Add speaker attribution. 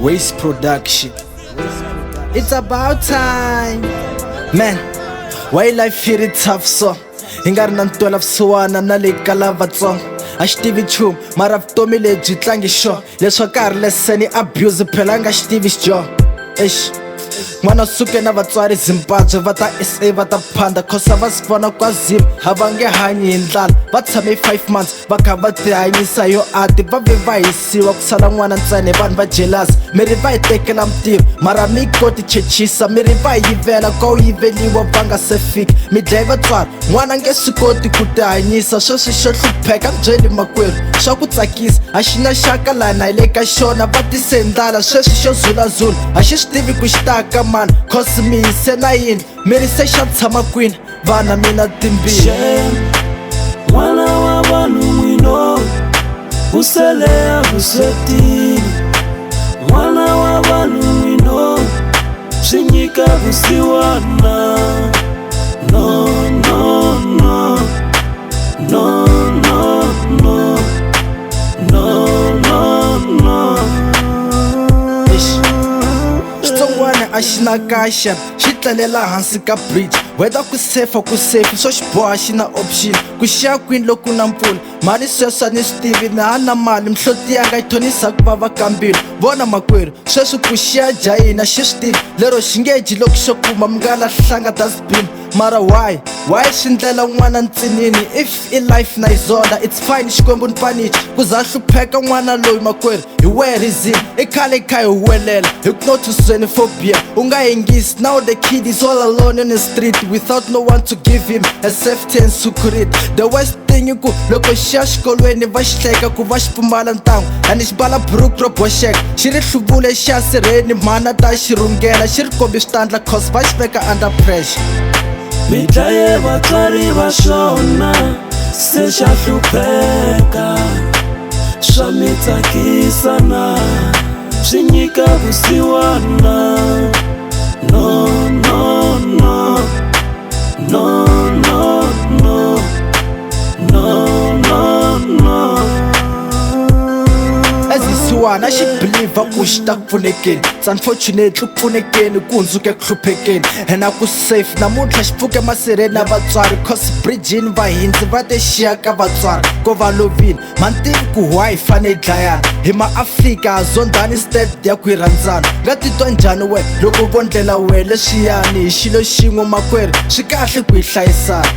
Speaker 1: Waste production. It's about time, man. Why life feel tough so? Hinga ri na ntwela vusiwana na le kala vatsongo a xi tivi nchumu mara vutomi lebyi tlangi xo leswa karhi leseni abuse phela nga xi tivi xo n'wana suke na vatswari Zimbabwe va ta SA va ta phanda cause va swi vona KwaZulu a va nge hanyi hi ndlala va tshame 5 months va kha va tihanyisa yo ati va ve va hisiwa ku sala n'wana ntsena vanhu va jealous miri va hi tekela mintirho mara mi koti chechisa miri va yivela ka u yiveliwa va nga se fika mi dlaye vatswari n'wana nge swi koti ku tihanyisa sweswi xo hlupheka byeli makwerhu swa ku tsakisa a xi na xaka laha na hi le ka xona va tise ndlala sweswi xo zulazula a xi swi tivi ku xi taka mani cause mi hise na yini miri se xa tshama kwini vana mina timbirhi
Speaker 2: n'wana wa vanhu n'wino u sele a vuswetini n'wana wa vanhu n'wino swi nyika vusiwana no no no no no no no no no
Speaker 1: xitsongwana a xi na kaxa xi tlelela hansi ka bridge whether ku safe ku safe swo xi boha xi na option ku xiya kwini loko na mpfula mali sweswi a ni swi tivi na ha na mali mihloti yanga yi thonisa ku va va kambile vona makwerhu sweswi ku xiya jahina xi swi tivi lero xi nge dyi loko xo kuma mi nga lahlanga dustbin mara why swi ndlela n'wana ntsinini if i life na hi zona it's fine xikwembu ni panichi ku za hlupheka n'wana loyi makwerhu hi wehe reason i khale kha hi huwelela hi ku no to xenophobia u nga yingisi now the kid is all alone in the street without no one to give him a safety and security the worst thing i ku loko xi ya xikolweni va xi hleka ku va xi pfumala ntangu and xi mbala buruku ro boxeka xi ri hluvule xi ya sirheni mhana ta xi rhungela xi ri kombi switandla cause va xi veka under pressure
Speaker 2: mi dlaye vatswari va xona se xa hlupheka swa mi tsakisa na swi nyika vusiwana no no no no no no no no no
Speaker 1: ezisiwana xi believe ku xi ta ku pfunekeni it's unfortunately ku pfunekeni ku hundzuke ku hluphekeni ena ku safe namuntlha xi pfuke masirheni na vatswari cause bridgini vahindzi va te xiya ka vatswari ko va lovile mantivi ku why hi fane hi dlayana hi maafrika ha zondhani state ya ku hi rhandzana nga titwa njhani we loko vo ndlela we leswiyani hi xilo xin'we makwerhu swi kahle ku hi hlayisana